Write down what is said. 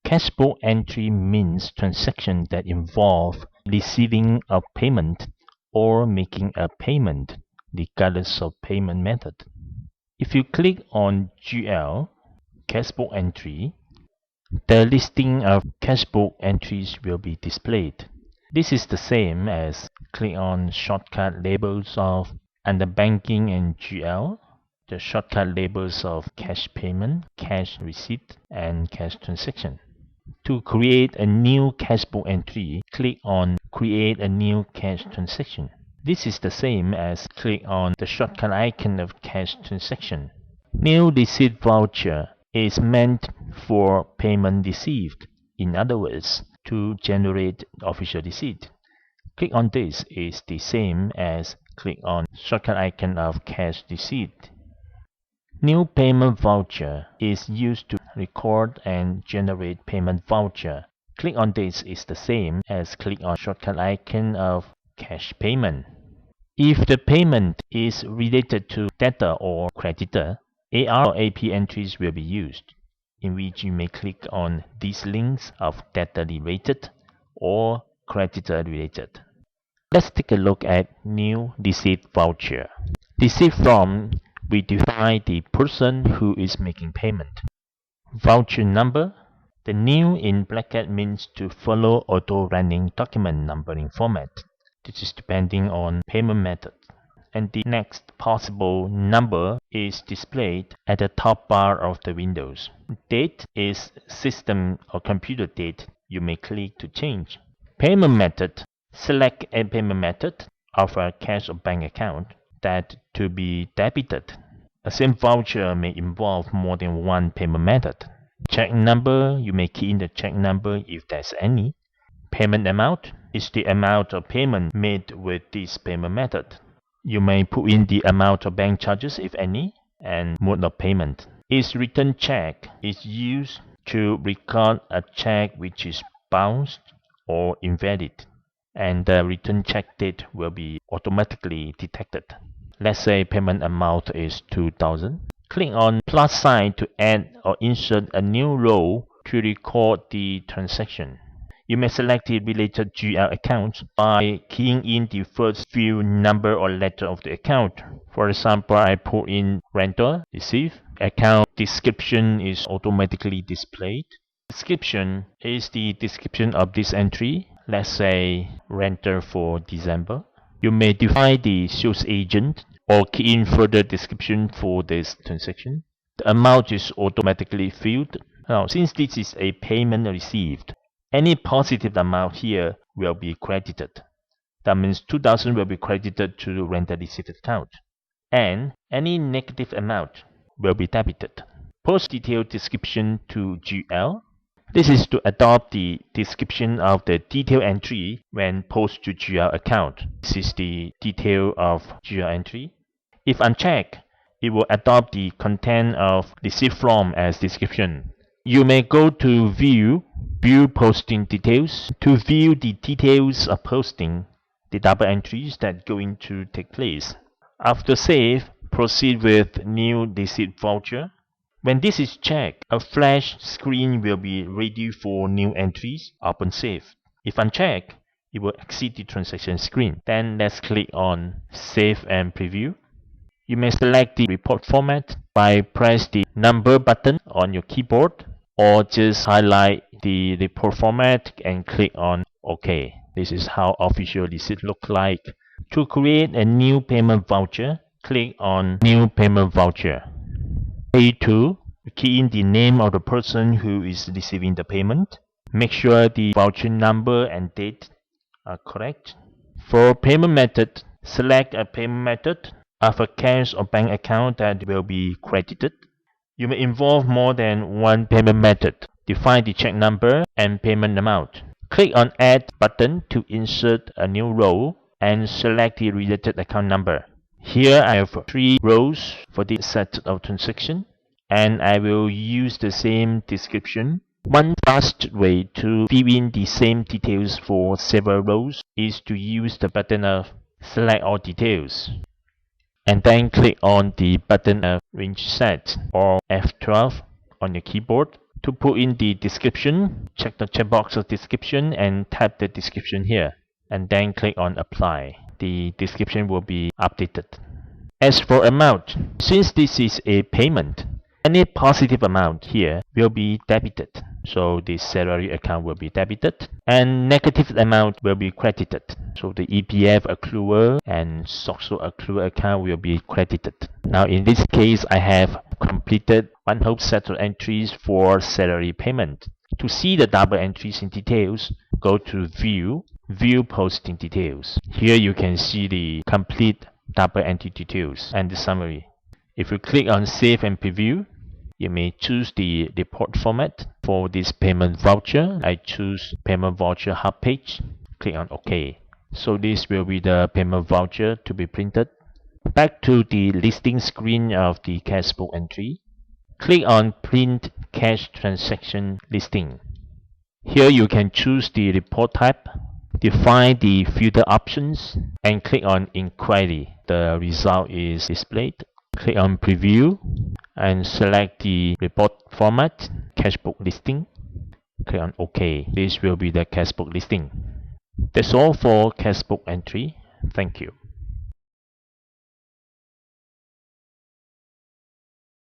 Cashbook entry means transactions that involve receiving a payment or making a payment, regardless of payment method. If you click on GL, Cashbook entry, the listing of cashbook entries will be displayed. This is the same as click on shortcut labels of under banking and GL, the shortcut labels of cash payment, cash receipt, and cash transaction. To create a new cashbook entry, click on create a new cash transaction. This is the same as click on the shortcut icon of cash transaction. New receipt voucher is meant for payment received. In other words, to generate official receipt. Click on this is the same as click on shortcut icon of cash receipt. New payment voucher is used to record and generate payment voucher. Click on this is the same as click on shortcut icon of cash payment. If the payment is related to debtor or creditor, AR or AP entries will be used, in which you may click on these links of debtor related or creditor related. Let's take a look at new receipt voucher. Receipt form, we define the person who is making payment. Voucher number, the new in bracket means to follow auto-running document numbering format. This is depending on payment method. And the next possible number is displayed at the top bar of the windows. Date is system or computer date. You may click to change. Payment method, select a payment method of a cash or bank account that to be debited. A same voucher may involve more than one payment method. Check number, you may key in the check number if there's any. Payment amount is the amount of payment made with this payment method. You may put in the amount of bank charges, if any, and mode of payment. Is return check is used to record a check which is bounced or invalid, and the return check date will be automatically detected. Let's say payment amount is 2,000. Click on plus sign to add or insert a new row to record the transaction. You may select the related GL account by keying in the first few number or letter of the account. For example, I put in rental, receive. Account description is automatically displayed. Description is the description of this entry. Let's say renter for December. You may define the sales agent or key in further description for this transaction. The amount is automatically filled. Now, since this is a payment received, any positive amount here will be credited. That means 2,000 will be credited to the rental receipt account, and any negative amount will be debited. Post detailed description to GL. This is to adopt the description of the detail entry when post to GL account. This is the detail of GL entry. If unchecked, it will adopt the content of receipt form as description. You may go to View Posting Details to view the details of posting, the double entries that going to take place. After save, proceed with new receipt voucher. When this is checked, a flash screen will be ready for new entries upon save. If unchecked, it will exit the transaction screen. Then let's click on Save and Preview. You may select the report format by press the number button on your keyboard, or just highlight the report format and click on OK. This is how official receipt look like. To create a new payment voucher, click on New Payment Voucher. A2, key in the name of the person who is receiving the payment. Make sure the voucher number and date are correct. For payment method, select a payment method of a cash or bank account that will be credited. You may involve more than one payment method. Define the check number and payment amount. Click on Add button to insert a new row and select the related account number. Here I have 3 rows for this set of transaction, and I will use the same description. One fast way to fill in the same details for several rows is to use the button of Select All Details, and then click on the button of Range Set or F12 on your keyboard To put in the description, check the checkbox of description and type the description here, and then click on apply. The description will be updated. As for amount, since this is a payment, any positive amount here will be debited. So the salary account will be debited and negative amount will be credited. So the EPF accrual and social accrual account will be credited. Now in this case, I have completed one whole set of entries for salary payment. To see the double entries in details, go to View, View Posting Details. Here you can see the complete double entry details and the summary. If you click on Save and Preview, you may choose the report format. For this payment voucher, I choose payment voucher hub page. Click on OK. So this will be the payment voucher to be printed. Back to the listing screen of the cash book entry. Click on Print Cash Transaction Listing. Here you can choose the report type, define the filter options, and click on Inquiry. The result is displayed. Click on Preview and select the report format, cash book listing. Click on OK. This will be the cash book listing. That's all for cash book entry. Thank you.